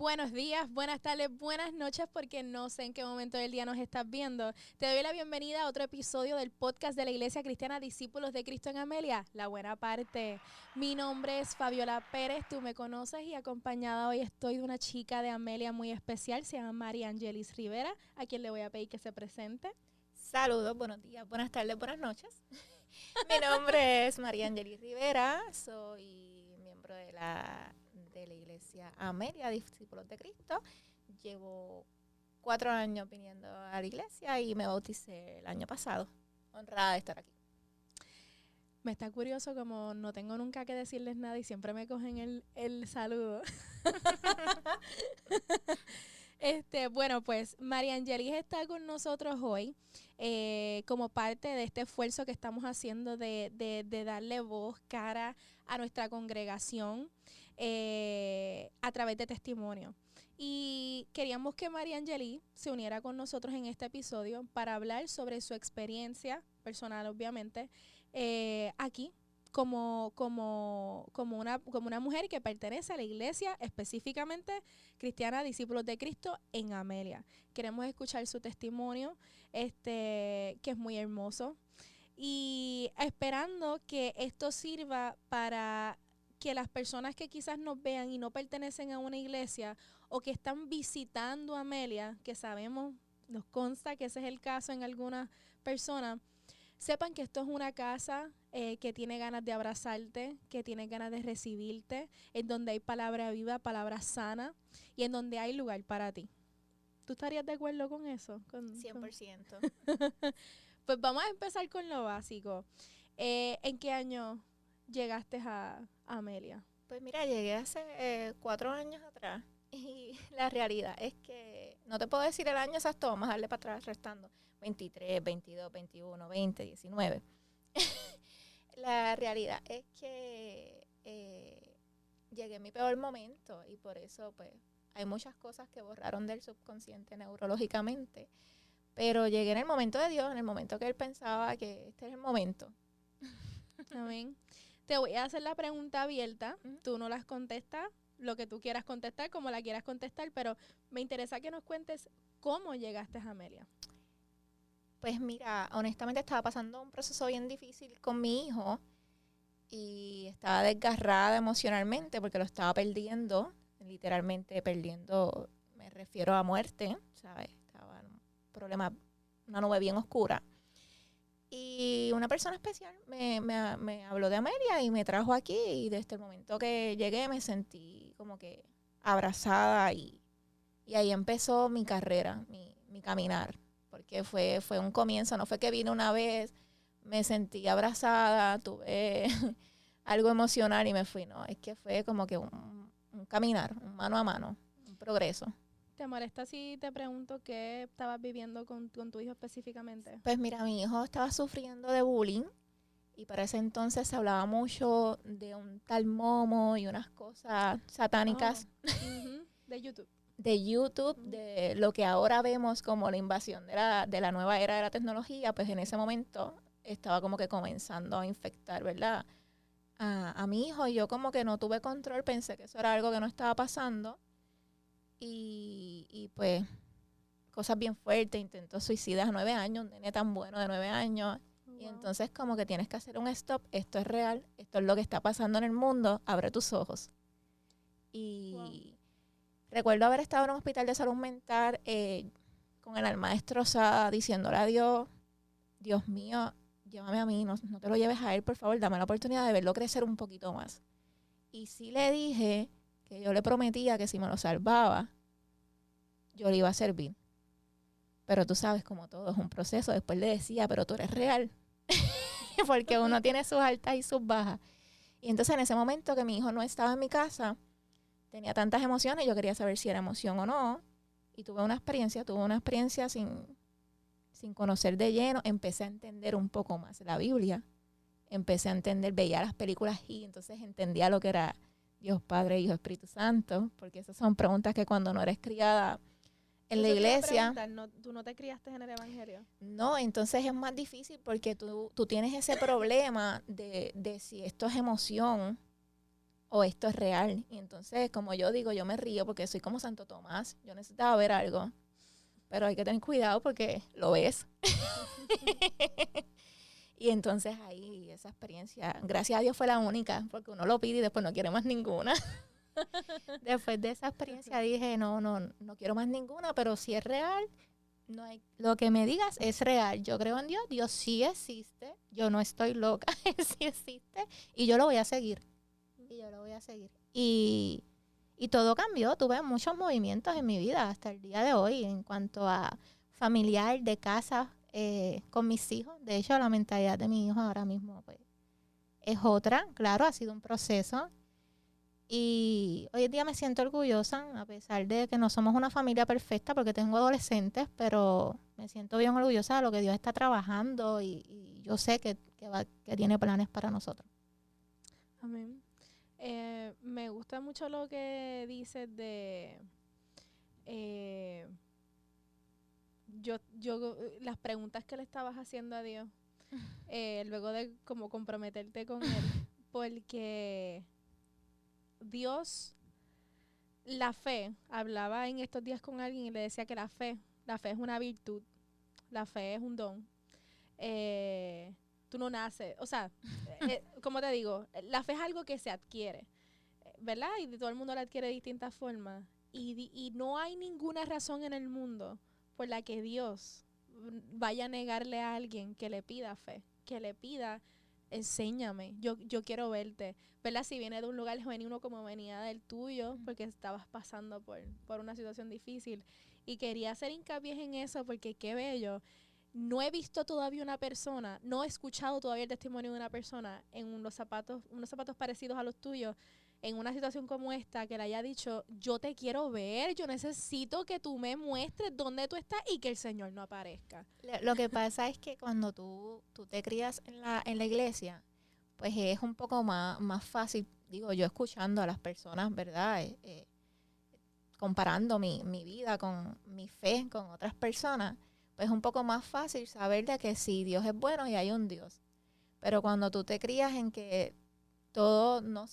Buenos días, buenas tardes, buenas noches, porque no sé en qué momento del día nos estás viendo. Te doy la bienvenida a otro episodio del podcast de la Iglesia Cristiana Discípulos de Cristo en Amelia, la buena parte. Mi nombre es Fabiola Pérez, tú me conoces y acompañada hoy estoy de una chica de Amelia muy especial, se llama María Angelis Rivera, a quien le voy a pedir que se presente. Saludos, buenos días, buenas tardes, buenas noches. Mi nombre es María Angelis Rivera, soy miembro de la Iglesia Amelia, Discípulos de Cristo. Llevo 4 años viniendo a la iglesia y me bauticé el año pasado. Honrada de estar aquí. Me está curioso como no tengo nunca que decirles nada y siempre me cogen el saludo. Bueno, pues María Angelis está con nosotros hoy como parte de este esfuerzo que estamos haciendo de darle voz, cara a nuestra congregación a través de testimonio. Y queríamos que María Angelis se uniera con nosotros en este episodio para hablar sobre su experiencia personal, obviamente, aquí como una mujer que pertenece a la iglesia específicamente cristiana Discípulos de Cristo en Amelia. Queremos escuchar su testimonio, que es muy hermoso, y esperando que esto sirva para que las personas que quizás nos vean y no pertenecen a una iglesia o que están visitando Amelia, que sabemos, nos consta que ese es el caso en algunas personas, sepan que esto es una casa que tiene ganas de abrazarte, que tiene ganas de recibirte, en donde hay palabra viva, palabra sana y en donde hay lugar para ti. ¿Tú estarías de acuerdo con eso? 100%. Pues vamos a empezar con lo básico. ¿En qué año llegaste a Amelia? Pues mira, llegué hace 4 años atrás y la realidad es que no te puedo decir el año exacto, vamos a darle para atrás restando. 23, 22, 21, 20, 19. La realidad es que llegué en mi peor momento y por eso pues hay muchas cosas que borraron del subconsciente neurológicamente, pero llegué en el momento de Dios, en el momento que Él pensaba que este es el momento. Amén. Te voy a hacer la pregunta abierta, Ujú. tú no las contestas, lo que tú quieras contestar, como la quieras contestar, pero me interesa que nos cuentes cómo llegaste a Amelia. Pues mira, honestamente estaba pasando un proceso bien difícil con mi hijo y estaba desgarrada emocionalmente porque lo estaba perdiendo, literalmente perdiendo, me refiero a muerte, ¿sabes? Estaba en un problema, una nube bien oscura. Y una persona especial me habló de Amelia y me trajo aquí y desde el momento que llegué me sentí como que abrazada y ahí empezó mi carrera, mi caminar, porque fue un comienzo, no fue que vine una vez, me sentí abrazada, tuve algo emocional y me fui, no, es que fue como que un caminar, un mano a mano, un progreso. ¿Te molesta si te pregunto qué estabas viviendo con tu hijo específicamente? Pues mira, mi hijo estaba sufriendo de bullying y para ese entonces se hablaba mucho de un tal Momo y unas cosas satánicas De YouTube. de YouTube, de lo que ahora vemos como la invasión de la nueva era de la tecnología, pues en ese momento estaba como que comenzando a infectar, ¿verdad? A mi hijo y yo como que no tuve control, pensé que eso era algo que no estaba pasando y pues cosas bien fuertes, intentó suicidas a 9 años, un nene tan bueno de 9 años. Oh, Y wow. entonces como que tienes que hacer un stop, esto es real, esto es lo que está pasando en el mundo, abre tus ojos. Y recuerdo haber estado en un hospital de salud mental con el alma destrozada, diciéndole a Dios, Dios mío, llévame a mí, no te lo lleves a él, por favor, dame la oportunidad de verlo crecer un poquito más. Y sí le dije que yo le prometía que si me lo salvaba, yo le iba a servir. Pero tú sabes, como todo es un proceso, después le decía, pero tú eres real. Porque uno tiene sus altas y sus bajas. Y entonces en ese momento que mi hijo no estaba en mi casa, tenía tantas emociones, yo quería saber si era emoción o no. Y tuve una experiencia sin conocer de lleno. Empecé a entender un poco más la Biblia. Empecé a entender, veía las películas y entonces entendía lo que era Dios Padre, Hijo, Espíritu Santo. Porque esas son preguntas que cuando no eres criada en la iglesia. ¿Tú no te criaste en el evangelio? No, entonces es más difícil porque tú tienes ese problema de si esto es emoción o esto es real. Y entonces, como yo digo, yo me río porque soy como Santo Tomás. Yo necesitaba ver algo, pero hay que tener cuidado porque lo ves. Y entonces ahí esa experiencia, gracias a Dios fue la única, porque uno lo pide y después no quiere más ninguna. Después de esa experiencia dije, no quiero más ninguna, pero si es real, no hay, lo que me digas es real. Yo creo en Dios, Dios sí existe, yo no estoy loca, Él sí existe y yo lo voy a seguir. Y yo lo voy a seguir. Y todo cambió, tuve muchos movimientos en mi vida hasta el día de hoy en cuanto a familiar, de casa, con mis hijos. De hecho, la mentalidad de mi hijo ahora mismo pues, es otra. Claro, ha sido un proceso. Y hoy en día me siento orgullosa, a pesar de que no somos una familia perfecta, porque tengo adolescentes, pero me siento bien orgullosa de lo que Dios está trabajando y yo sé que tiene planes para nosotros. Amén. Me gusta mucho lo que dices de las preguntas que le estabas haciendo a Dios, luego de como comprometerte con Él, porque Dios, la fe, hablaba en estos días con alguien y le decía que la fe es una virtud, la fe es un don. Tú no naces, o sea, como te digo, la fe es algo que se adquiere, ¿verdad? Y todo el mundo la adquiere de distintas formas. Y no hay ninguna razón en el mundo por la que Dios vaya a negarle a alguien que le pida fe, que le pida, enséñame, yo quiero verte, ¿verdad? Si viene de un lugar genuino como venía del tuyo, porque estabas pasando por una situación difícil. Y quería hacer hincapié en eso porque qué bello. No he visto todavía una persona, no he escuchado todavía el testimonio de una persona en unos zapatos parecidos a los tuyos, en una situación como esta, que le haya dicho, yo te quiero ver, yo necesito que tú me muestres dónde tú estás y que el Señor no aparezca. Lo que pasa es que cuando tú te crías en la iglesia, pues es un poco más fácil, digo yo, escuchando a las personas, ¿verdad? Comparando mi vida con mi fe con otras personas, pues es un poco más fácil saber de que sí, Dios es bueno y hay un Dios. Pero cuando tú te crías en que todo no... O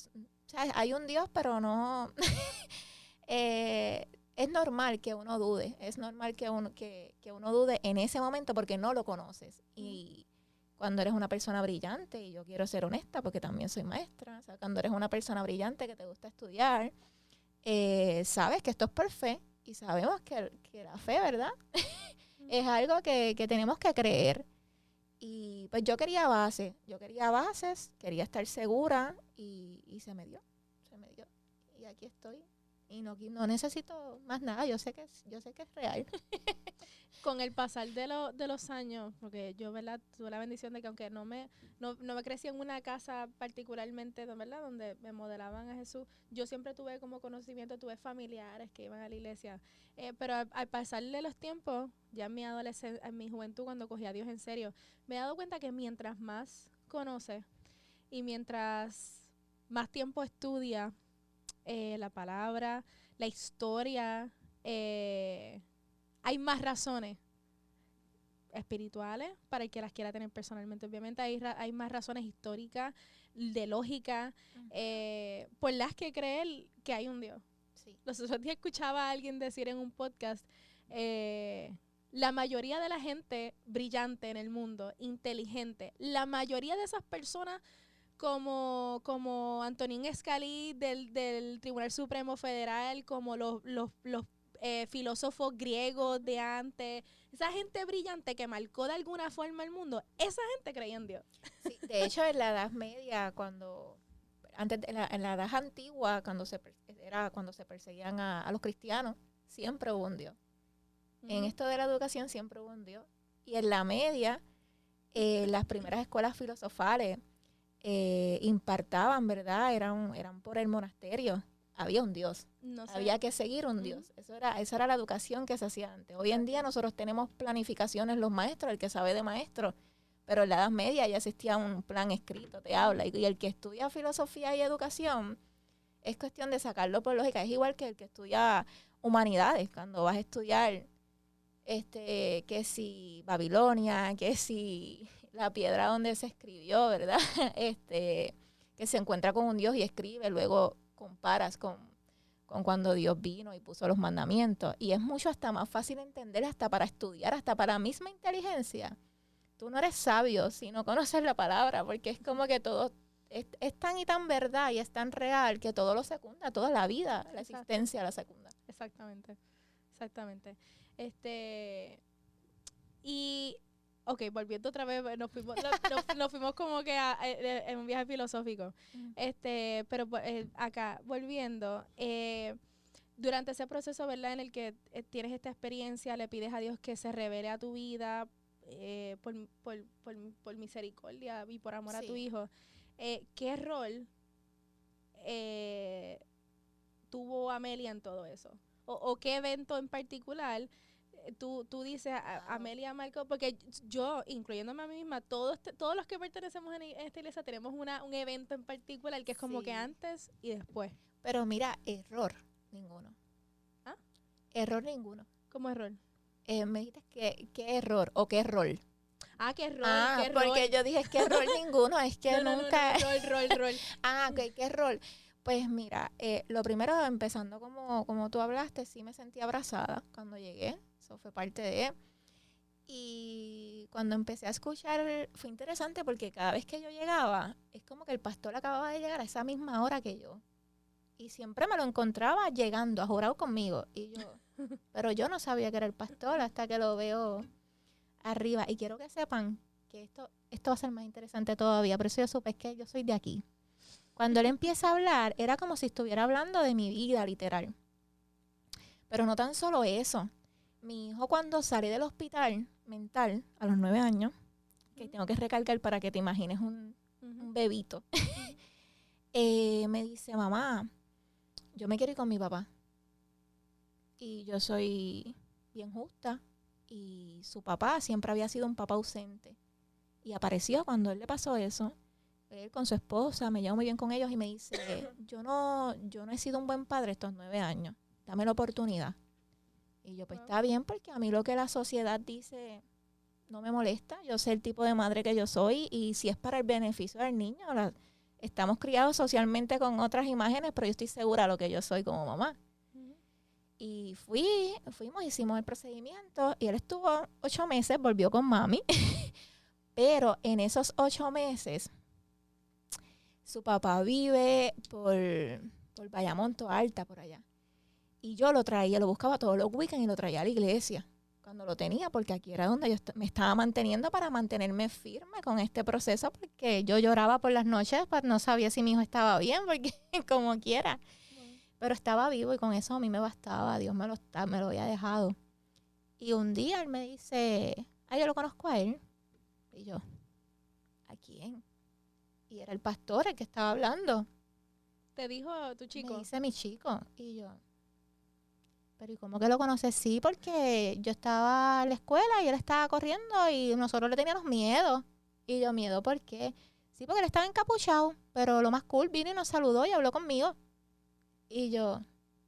sea, hay un Dios, pero no... es normal que uno dude, es normal que uno dude en ese momento porque no lo conoces. Y cuando eres una persona brillante, y yo quiero ser honesta porque también soy maestra, o sea, cuando eres una persona brillante que te gusta estudiar, sabes que esto es por fe y sabemos que la fe, ¿verdad? Es algo que tenemos que creer. Y pues yo quería bases, quería estar segura y se me dio. Y aquí estoy. Y no necesito más nada, yo sé que es real. Con el pasar de los años, porque yo, ¿verdad? Tuve la bendición de que aunque no me crecí en una casa particularmente, ¿verdad? Donde me modelaban a Jesús, yo siempre tuve como conocimiento, tuve familiares que iban a la iglesia. Pero al pasar de los tiempos, ya en mi adolescencia, en mi juventud, cuando cogí a Dios en serio, me he dado cuenta que mientras más conoces y mientras más tiempo estudia la palabra, la historia, hay más razones espirituales para el que las quiera tener personalmente. Obviamente hay más razones históricas, de lógica, por las que creer que hay un Dios. Sí. Los otros días escuchaba a alguien decir en un podcast, la mayoría de la gente brillante en el mundo, inteligente, la mayoría de esas personas como Antonín Escalí del Tribunal Supremo Federal, como los filósofos griegos de antes, esa gente brillante que marcó de alguna forma el mundo, esa gente creía en Dios. Sí, de hecho, en la Edad Media, en la Edad Antigua, cuando se perseguían a los cristianos, siempre hubo un Dios. En esto de la educación siempre hubo un Dios. Y en la media, las primeras escuelas filosofales impartaban, ¿verdad? Eran por el monasterio. Había un Dios. No sé. Había que seguir un Dios. Esa era la educación que se hacía antes. Hoy en día nosotros tenemos planificaciones los maestros, el que sabe de maestros, pero en la Edad Media ya existía un plan escrito, te habla. Y el que estudia filosofía y educación es cuestión de sacarlo por lógica. Es igual que el que estudia humanidades. Cuando vas a estudiar que si Babilonia, que si la piedra donde se escribió, ¿verdad? Que que se encuentra con un Dios y escribe, luego comparas con cuando Dios vino y puso los mandamientos. Y es mucho hasta más fácil entender, hasta para estudiar, hasta para la misma inteligencia. Tú no eres sabio si no conoces la palabra, porque es como que todo es tan y tan verdad y es tan real que todo lo secunda, toda la vida, la existencia la secunda. Exactamente. Y, ok, volviendo otra vez, nos fuimos como que en un viaje filosófico. Pero acá, volviendo, durante ese proceso, ¿verdad? En el que tienes esta experiencia, le pides a Dios que se revele a tu vida por misericordia y por amor a tu hijo. ¿Qué rol tuvo Amelia en todo eso? ¿O qué evento en particular tú dices, Amelia marcó? Porque yo, incluyéndome a mí misma, todos los que pertenecemos en esta iglesia tenemos un evento en particular que es como que antes y después. Pero mira, error ninguno. ¿Ah? Error ninguno. ¿Cómo error? Me dijiste ¿qué error o qué rol? ¿Qué rol? ¿Qué porque rol? yo dije, ¿qué rol ninguno? Es que nunca... No, rol. Ok, ¿qué rol? Pues mira, lo primero, empezando como tú hablaste, sí me sentí abrazada cuando llegué. Eso fue parte de... Y cuando empecé a escuchar, fue interesante porque cada vez que yo llegaba, es como que el pastor acababa de llegar a esa misma hora que yo. Y siempre me lo encontraba llegando, a jurar conmigo. Y yo, pero yo no sabía que era el pastor hasta que lo veo arriba. Y quiero que sepan que esto va a ser más interesante todavía. Por eso yo supe que yo soy de aquí. Cuando él empieza a hablar, era como si estuviera hablando de mi vida, literal. Pero no tan solo eso. Mi hijo, cuando sale del hospital mental a los 9 años, que tengo que recalcar para que te imagines un bebito, me dice, mamá, yo me quiero ir con mi papá. Y yo soy bien justa. Y su papá siempre había sido un papá ausente. Y apareció cuando él le pasó eso. Él con su esposa, me llevo muy bien con ellos y me dice, yo no he sido un buen padre estos 9 años. Dame la oportunidad. Y yo, pues está bien, porque a mí lo que la sociedad dice no me molesta. Yo sé el tipo de madre que yo soy y si es para el beneficio del niño, estamos criados socialmente con otras imágenes, pero yo estoy segura de lo que yo soy como mamá. Y fuimos, hicimos el procedimiento y él estuvo 8 meses, volvió con mami. Pero en esos 8 meses, su papá vive por Bayamón, Toa Alta, por allá. Y yo lo traía, lo buscaba todos los weekends y lo traía a la iglesia cuando lo tenía, porque aquí era donde yo me estaba manteniendo para mantenerme firme con este proceso, porque yo lloraba por las noches, pues no sabía si mi hijo estaba bien, porque como quiera. Pero estaba vivo y con eso a mí me bastaba. Dios me lo había dejado. Y un día él me dice, yo lo conozco a él. Y yo, ¿a quién? Y era el pastor el que estaba hablando. ¿Te dijo tu chico? Me dice mi chico. Y yo, ¿pero y cómo que lo conoces? Sí, porque yo estaba en la escuela y él estaba corriendo y nosotros le teníamos miedo. Y yo, ¿miedo por qué? Sí, porque él estaba encapuchado. Pero lo más cool, vino y nos saludó y habló conmigo. Y yo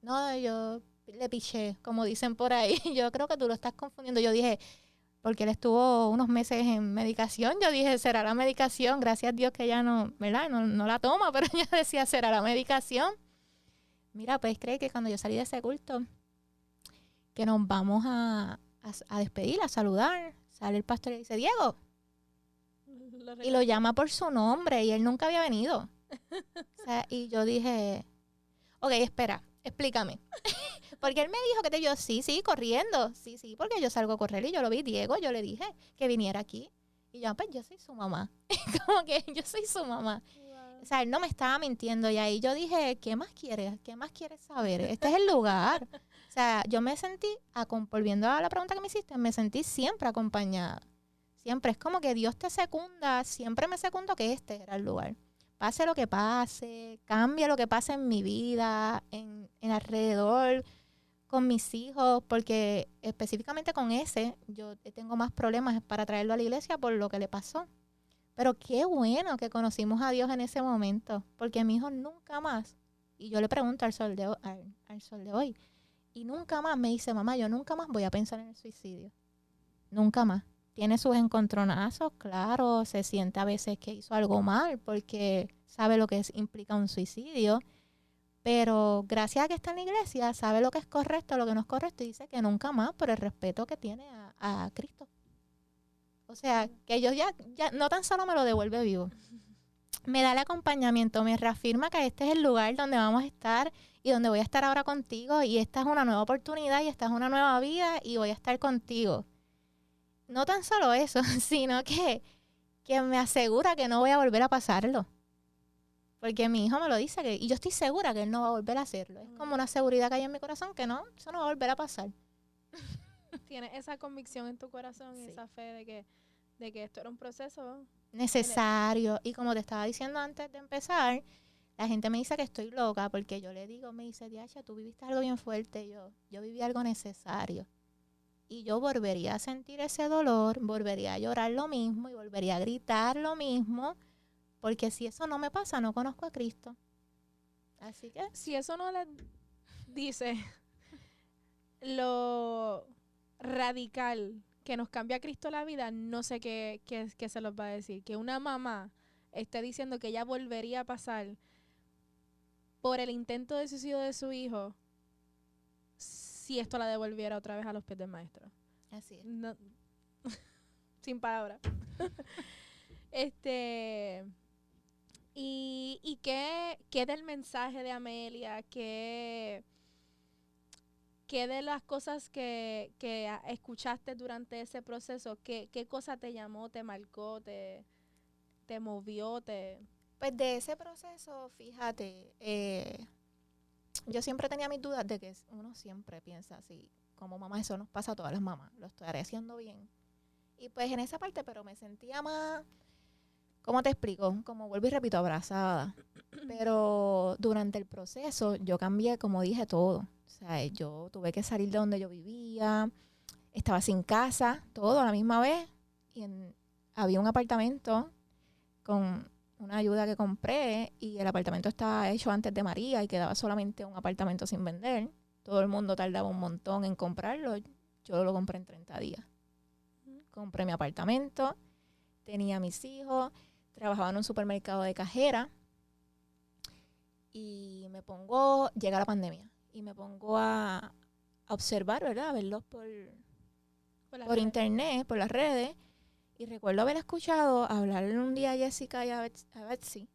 le piché, como dicen por ahí. Yo creo que tú lo estás confundiendo. Yo dije, porque él estuvo unos meses en medicación. Yo dije, será la medicación. Gracias a Dios que ella no, ¿verdad? No la toma, pero ella decía, será la medicación. Mira, pues cree que cuando yo salí de ese culto, que nos vamos a despedir, a saludar, sale el pastor y dice, Diego. Y lo llama por su nombre y él nunca había venido. O sea, y yo dije... Ok, espera, explícame. Porque él me dijo que yo, sí, corriendo. Sí, porque yo salgo a correr y yo lo vi, Diego, yo le dije que viniera aquí. Y yo, pues yo soy su mamá. Como que yo soy su mamá. Wow. O sea, él no me estaba mintiendo. Y ahí yo dije, ¿qué más quieres? ¿Qué más quieres saber? Este es el lugar. O sea, yo me sentí, volviendo a la pregunta que me hiciste, me sentí siempre acompañada. Siempre. Es como que Dios te secunda, siempre me secundó que este era el lugar. Pase lo que pase, cambie lo que pase en mi vida, en alrededor, con mis hijos, porque específicamente con ese, yo tengo más problemas para traerlo a la iglesia por lo que le pasó. Pero qué bueno que conocimos a Dios en ese momento, porque mi hijo nunca más, y yo le pregunto al sol de hoy, y nunca más me dice, mamá, yo nunca más voy a pensar en el suicidio. Nunca más. Tiene sus encontronazos, claro, se siente a veces que hizo algo mal, porque sabe lo que implica un suicidio, pero gracias a que está en la iglesia, sabe lo que es correcto, lo que no es correcto, y dice que nunca más por el respeto que tiene a Cristo. O sea, que Dios ya no tan solo me lo devuelve vivo, me da el acompañamiento, me reafirma que este es el lugar donde vamos a estar y donde voy a estar ahora contigo, y esta es una nueva oportunidad y esta es una nueva vida y voy a estar contigo. No tan solo eso, sino que me asegura que no voy a volver a pasarlo. Porque mi hijo me lo dice y yo estoy segura que él no va a volver a hacerlo. Es como una seguridad que hay en mi corazón que no, eso no va a volver a pasar. Tienes esa convicción en tu corazón, Sí. esa fe de que esto era un proceso Necesario. Y como te estaba diciendo antes de empezar, la gente me dice que estoy loca porque yo le digo, me dice, Diacha, tú viviste algo bien fuerte. Yo viví algo necesario. Y yo volvería a sentir ese dolor, volvería a llorar lo mismo y volvería a gritar lo mismo, porque si eso no me pasa, no conozco a Cristo. Así que si eso no le dice lo radical que nos cambia a Cristo la vida, no sé qué se los va a decir. Que una mamá esté diciendo que ella volvería a pasar por el intento de suicidio de su hijo si esto la devolviera otra vez a los pies del maestro. así es. No, sin palabras. ¿Y qué del mensaje de Amelia? ¿Qué de las cosas que escuchaste durante ese proceso? ¿Qué cosa te llamó, te marcó, te movió? Pues de ese proceso, fíjate, yo siempre tenía mis dudas de que uno siempre piensa así, como mamá, eso nos pasa a todas las mamás, lo estaré haciendo bien. Y pues en esa parte, pero me sentía más, ¿cómo te explico? Como vuelvo y repito, abrazada. Pero durante el proceso yo cambié, como dije, todo. O sea, yo tuve que salir de donde yo vivía, estaba sin casa, todo a la misma vez. Y había un apartamento con una ayuda que compré y el apartamento estaba hecho antes de María y quedaba solamente un apartamento sin vender. Todo el mundo tardaba un montón en comprarlo. Yo lo compré en 30 días. Compré mi apartamento, tenía a mis hijos, trabajaba en un supermercado de cajera y llega la pandemia y me pongo a observar, ¿verdad? A verlos por internet, por las redes. Y recuerdo haber escuchado hablar un día a Jessica y a Betsy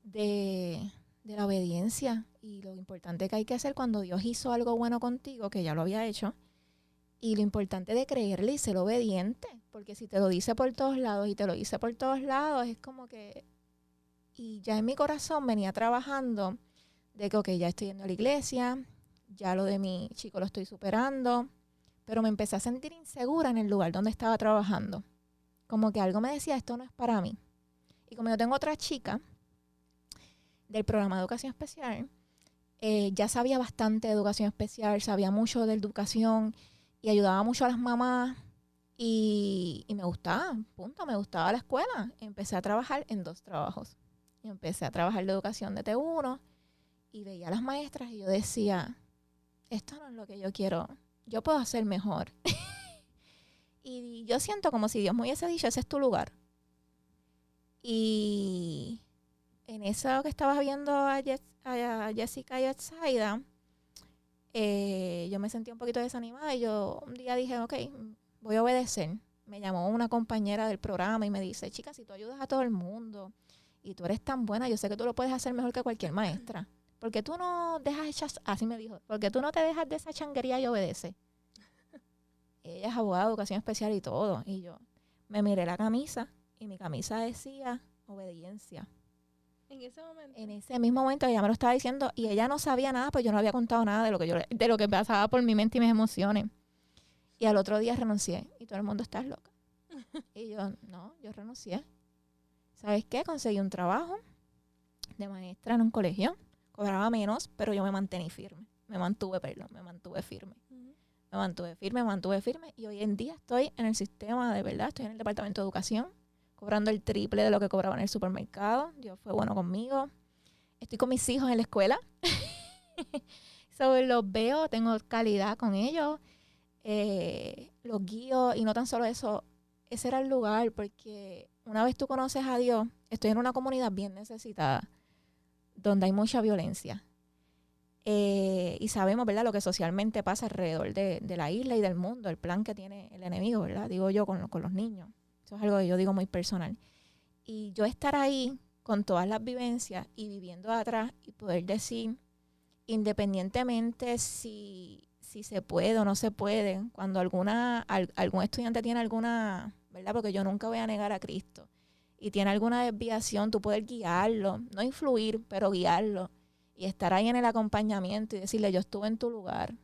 de la obediencia y lo importante que hay que hacer cuando Dios hizo algo bueno contigo, que ya lo había hecho, y lo importante de creerle y ser obediente, porque si te lo dice por todos lados y te lo dice por todos lados, es como que... Y ya en mi corazón venía trabajando de que, ok, ya estoy yendo a la iglesia, ya lo de mi chico lo estoy superando, pero me empecé a sentir insegura en el lugar donde estaba trabajando. Como que algo me decía, esto no es para mí. Y como yo tengo otra chica del programa de educación especial, ya sabía bastante de educación especial, sabía mucho de educación y ayudaba mucho a las mamás y me gustaba, me gustaba la escuela. Empecé a trabajar en 2 trabajos. Y empecé a trabajar de educación de T1 y veía a las maestras y yo decía, esto no es lo que yo quiero, yo puedo hacer mejor. Y yo siento como si Dios me hubiese dicho, ese es tu lugar. Y en eso que estabas viendo a Jessica y a Zaida, yo me sentí un poquito desanimada y yo un día dije, ok, voy a obedecer. Me llamó una compañera del programa y me dice, chica, si tú ayudas a todo el mundo y tú eres tan buena, yo sé que tú lo puedes hacer mejor que cualquier maestra. ¿Por qué tú no así me dijo, porque tú no te dejas de esa changuería y obedeces? Ella es abogada de educación especial y todo. Y yo me miré la camisa y mi camisa decía obediencia. En ese momento. En ese mismo momento ella me lo estaba diciendo y ella no sabía nada, pues yo no había contado nada de lo que pasaba por mi mente y mis emociones. Y al otro día renuncié y todo el mundo está loca. Y yo, no, yo renuncié. ¿Sabes qué? Conseguí un trabajo de maestra en un colegio. Cobraba menos, pero yo me mantuve firme. Me mantuve firme. Me mantuve firme y hoy en día estoy en el sistema de verdad, estoy en el departamento de educación, cobrando el triple de lo que cobraba en el supermercado. Dios fue bueno conmigo. Estoy con mis hijos en la escuela. Los veo, tengo calidad con ellos, los guío y no tan solo eso, ese era el lugar porque una vez tú conoces a Dios, estoy en una comunidad bien necesitada, donde hay mucha violencia. Y sabemos, ¿verdad?, lo que socialmente pasa alrededor de la isla y del mundo, el plan que tiene el enemigo, ¿verdad? Digo yo, con los niños. Eso es algo que yo digo muy personal. Y yo estar ahí con todas las vivencias y viviendo atrás y poder decir, independientemente si se puede o no se puede, cuando algún estudiante tiene alguna, ¿verdad?, porque yo nunca voy a negar a Cristo, y tiene alguna desviación, tú poder guiarlo, no influir, pero guiarlo, y estar ahí en el acompañamiento y decirle, yo estuve en tu lugar.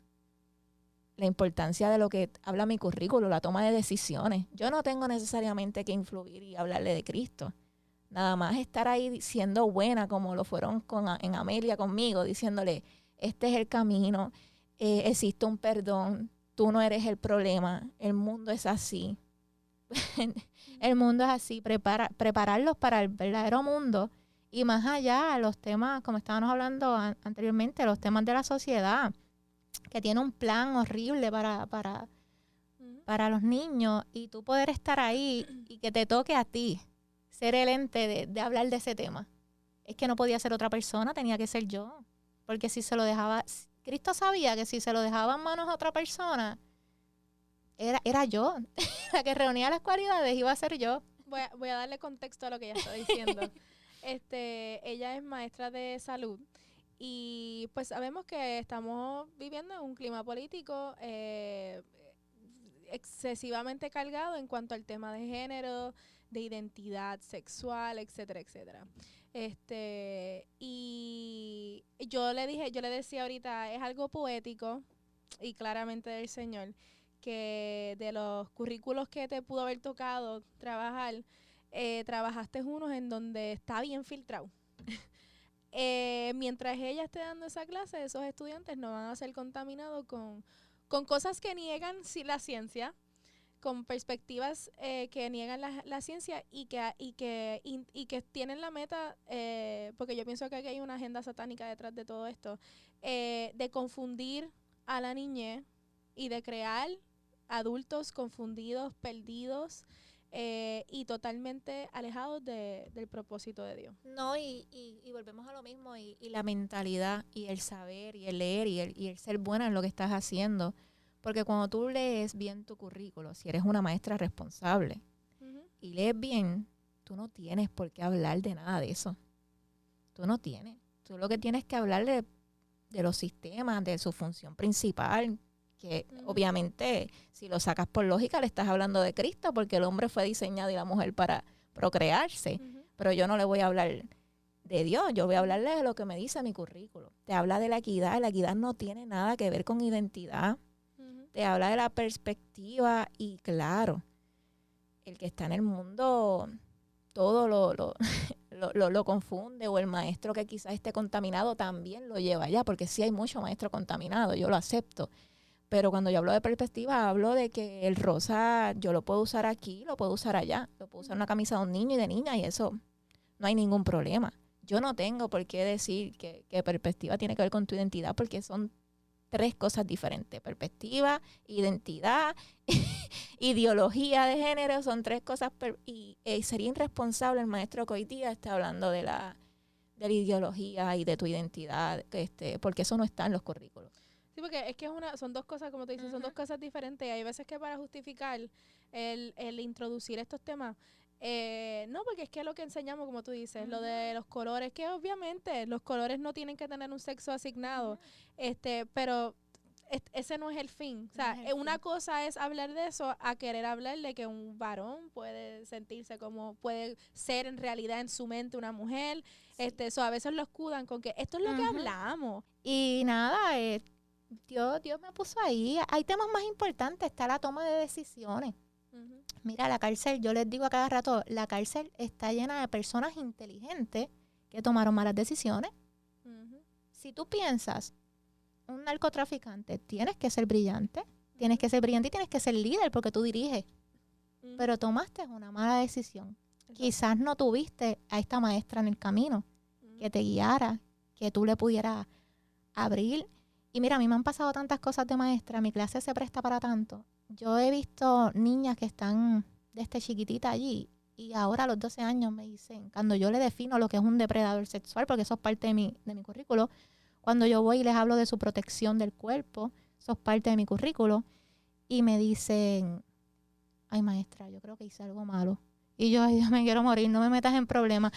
La importancia de lo que habla mi currículo, la toma de decisiones. Yo no tengo necesariamente que influir y hablarle de Cristo. Nada más estar ahí siendo buena, como lo fueron en Amelia conmigo, diciéndole, este es el camino, existe un perdón, tú no eres el problema, el mundo es así. El mundo es así, prepararlos para el verdadero mundo y más allá, los temas, como estábamos hablando anteriormente, los temas de la sociedad, que tiene un plan horrible para los niños, y tú poder estar ahí y que te toque a ti ser el ente de hablar de ese tema. Es que no podía ser otra persona, tenía que ser yo. Porque si se lo dejaba, Cristo sabía que si se lo dejaba en manos a otra persona, era yo. La que reunía las cualidades iba a ser yo. Voy a darle contexto a lo que ella está diciendo. Ella es maestra de salud y pues sabemos que estamos viviendo en un clima político excesivamente cargado en cuanto al tema de género, de identidad sexual, etcétera, etcétera. Y yo le decía ahorita, es algo poético y claramente del Señor, que de los currículos que te pudo haber tocado trabajar, trabajaste unos en donde está bien filtrado. Mientras ella esté dando esa clase, esos estudiantes no van a ser contaminados con cosas que niegan la ciencia, con perspectivas que niegan la ciencia y que tienen la meta, porque yo pienso que aquí hay una agenda satánica detrás de todo esto, de confundir a la niñez y de crear adultos confundidos, perdidos y totalmente alejados del propósito de Dios. No, y volvemos a lo mismo, y la mentalidad y el saber y el leer y el ser buena en lo que estás haciendo. Porque cuando tú lees bien tu currículo, si eres una maestra responsable y lees bien, tú no tienes por qué hablar de nada de eso. Tú no tienes. Tú lo que tienes que hablar de los sistemas, de su función principal, que obviamente si lo sacas por lógica le estás hablando de Cristo, porque el hombre fue diseñado y la mujer para procrearse. Pero yo no le voy a hablar de Dios, yo voy a hablarle de lo que me dice mi currículo. Te habla de la equidad no tiene nada que ver con identidad. Te habla de la perspectiva y claro, el que está en el mundo todo lo confunde, o el maestro que quizás esté contaminado también lo lleva allá, porque sí hay mucho maestro contaminado, yo lo acepto. Pero cuando yo hablo de perspectiva, hablo de que el rosa yo lo puedo usar aquí, lo puedo usar allá, lo puedo usar en una camisa de un niño y de niña y eso no hay ningún problema. Yo no tengo por qué decir que perspectiva tiene que ver con tu identidad, porque son 3 cosas diferentes. Perspectiva, identidad, ideología de género, son 3 cosas. Y sería irresponsable el maestro que hoy día está hablando de la ideología y de tu identidad, porque eso no está en los currículos. Sí, porque es que son 2 cosas, como tú dices, son 2 cosas diferentes. Y hay veces que para justificar el introducir estos temas, no, porque es que lo que enseñamos, como tú dices, lo de los colores, que obviamente los colores no tienen que tener un sexo asignado, pero ese no es el fin. O sea, una cosa es hablar de eso a querer hablar de que un varón puede sentirse como puede ser en realidad en su mente una mujer. Eso a veces lo escudan con que esto es lo que hablamos. Y nada, Dios me puso ahí. Hay temas más importantes, está la toma de decisiones. Mira, la cárcel, yo les digo a cada rato, la cárcel está llena de personas inteligentes que tomaron malas decisiones. Si tú piensas, un narcotraficante, tienes que ser brillante, y tienes que ser líder porque tú diriges, pero tomaste una mala decisión. Exacto. Quizás no tuviste a esta maestra en el camino que te guiara, que tú le pudieras abrir. Y mira, a mí me han pasado tantas cosas de maestra, mi clase se presta para tanto. Yo he visto niñas que están desde chiquitita allí Y ahora a los 12 años me dicen, cuando yo le defino lo que es un depredador sexual, porque eso es parte de mi currículo, cuando yo voy y les hablo de su protección del cuerpo, eso es parte de mi currículo, y me dicen, ay maestra, yo creo que hice algo malo. Y yo, ay Dios, me quiero morir, no me metas en problemas.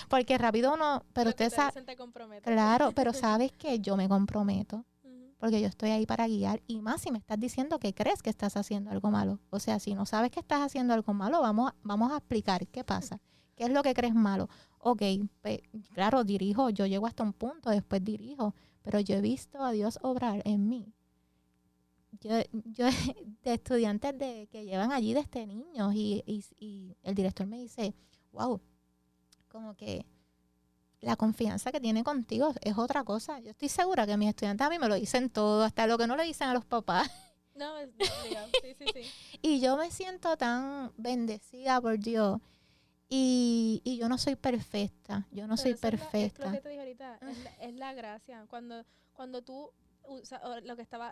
Porque rápido uno, pero usted sabe, claro, pero sabes que yo me comprometo, porque yo estoy ahí para guiar, y más si me estás diciendo que crees que estás haciendo algo malo. O sea, si no sabes que estás haciendo algo malo, vamos a explicar qué pasa, qué es lo que crees malo. Ok, claro, dirijo, yo llego hasta un punto, después dirijo, pero yo he visto a Dios obrar en mí. Yo de estudiantes que llevan allí desde niños, y el director me dice, wow, como que la confianza que tiene contigo es otra cosa. Yo estoy segura que mis estudiantes a mí me lo dicen todo, hasta lo que no le dicen a los papás. No, obligado. Sí. Y yo me siento tan bendecida por Dios. Y yo no soy perfecta. Yo no soy perfecta. Es lo que te dije ahorita, es la gracia. Cuando tú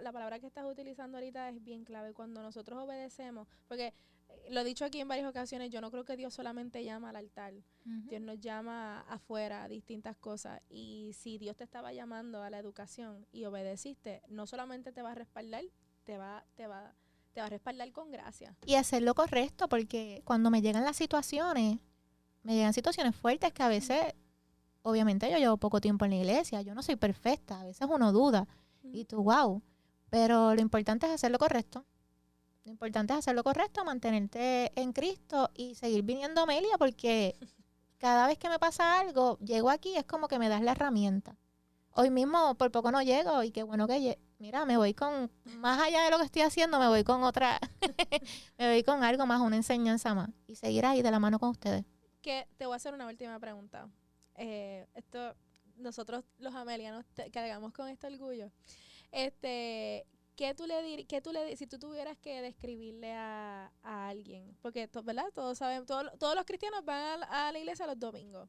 la palabra que estás utilizando ahorita es bien clave. Cuando nosotros obedecemos, porque lo he dicho aquí en varias ocasiones, yo no creo que Dios solamente llama al altar. Dios nos llama afuera a distintas cosas. Y si Dios te estaba llamando a la educación y obedeciste, no solamente te va a respaldar, te va a respaldar con gracia. Y hacer lo correcto, porque cuando me llegan situaciones fuertes que a veces, obviamente yo llevo poco tiempo en la iglesia, yo no soy perfecta, a veces uno duda. Y tú, wow. Pero lo importante es hacer lo correcto. Lo importante es hacer lo correcto, mantenerte en Cristo y seguir viniendo a Amelia, porque cada vez que me pasa algo, llego aquí, es como que me das la herramienta. Hoy mismo por poco no llego, y qué bueno que mira, me voy con, más allá de lo que estoy haciendo, me voy con otra, me voy con algo más, una enseñanza más, y seguir ahí de la mano con ustedes. Que te voy a hacer una última pregunta. Esto, nosotros los amelianos cargamos con este orgullo. ¿Qué tú le dirías si tú tuvieras que describirle a alguien? Porque, ¿verdad? Todos sabemos, todos los cristianos van a la iglesia los domingos.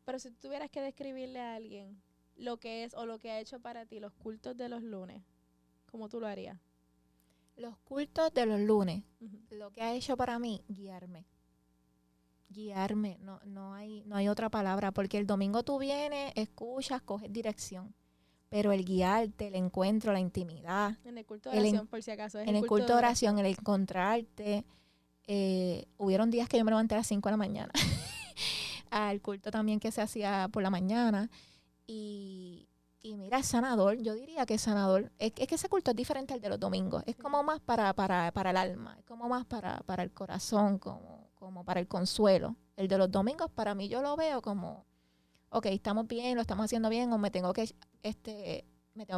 Pero si tú tuvieras que describirle a alguien lo que es o lo que ha hecho para ti los cultos de los lunes, ¿cómo tú lo harías? Los cultos de los lunes, lo que ha hecho para mí, guiarme, no hay otra palabra, porque el domingo tú vienes, escuchas, coges dirección, pero el guiarte, el encuentro, la intimidad. En el culto de oración, por si acaso. En el culto de oración, el encontrarte. Hubieron días que yo me levanté a las 5 de la mañana, al culto también que se hacía por la mañana, y mira, es sanador. Yo diría que es sanador. Es que ese culto es diferente al de los domingos. Es como más para el alma. Es como más para el corazón, como para el consuelo. El de los domingos, para mí, yo lo veo como, ok, estamos bien, lo estamos haciendo bien, o me tengo que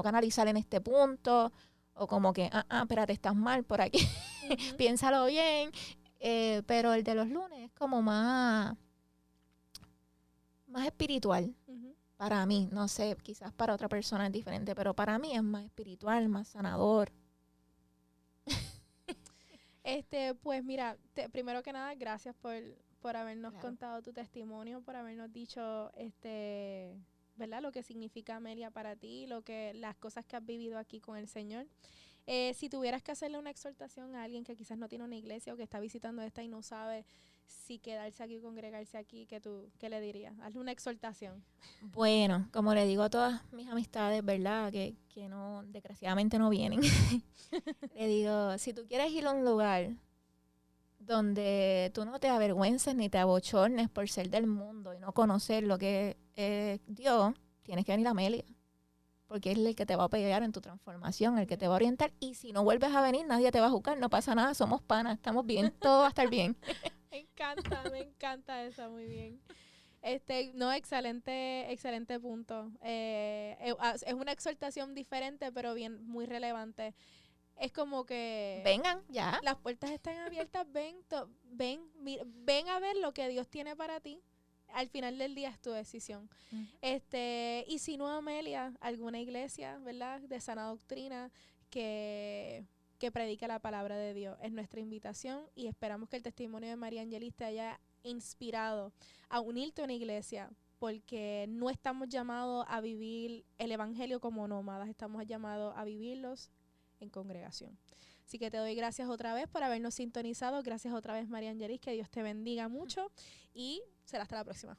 analizar en este punto, o como que, espérate, estás mal por aquí. Piénsalo bien. Pero el de los lunes es como más espiritual. Para mí, no sé, quizás para otra persona es diferente, pero para mí es más espiritual, más sanador. Pues mira, primero que nada, gracias por habernos contado tu testimonio, por habernos dicho, ¿verdad? Lo que significa Amelia para ti, las cosas que has vivido aquí con el Señor. Si tuvieras que hacerle una exhortación a alguien que quizás no tiene una iglesia o que está visitando esta y no sabe si quedarse aquí o congregarse aquí, ¿qué le dirías? Hazle una exhortación. Bueno, como le digo a todas mis amistades, ¿verdad? Que no, desgraciadamente no vienen. Le digo, si tú quieres ir a un lugar donde tú no te avergüences ni te abochornes por ser del mundo y no conocer lo que es Dios, tienes que venir a Amelia. Porque es el que te va a apoyar en tu transformación, el que te va a orientar. Y si no vuelves a venir, nadie te va a juzgar, no pasa nada, somos panas, estamos bien, todo va a estar bien. Me encanta eso, muy bien. No, excelente punto. Es una exhortación diferente, pero muy relevante. Es como que vengan, ya. Las puertas están abiertas, ven a ver lo que Dios tiene para ti. Al final del día es tu decisión. Y si no, Amelia, alguna iglesia, ¿verdad? De sana doctrina que predica la palabra de Dios. Es nuestra invitación y esperamos que el testimonio de María Angelis te haya inspirado a unirte a una iglesia, porque no estamos llamados a vivir el evangelio como nómadas, estamos llamados a vivirlos en congregación. Así que te doy gracias otra vez por habernos sintonizado. Gracias otra vez, María Angelis, que Dios te bendiga mucho y será hasta la próxima.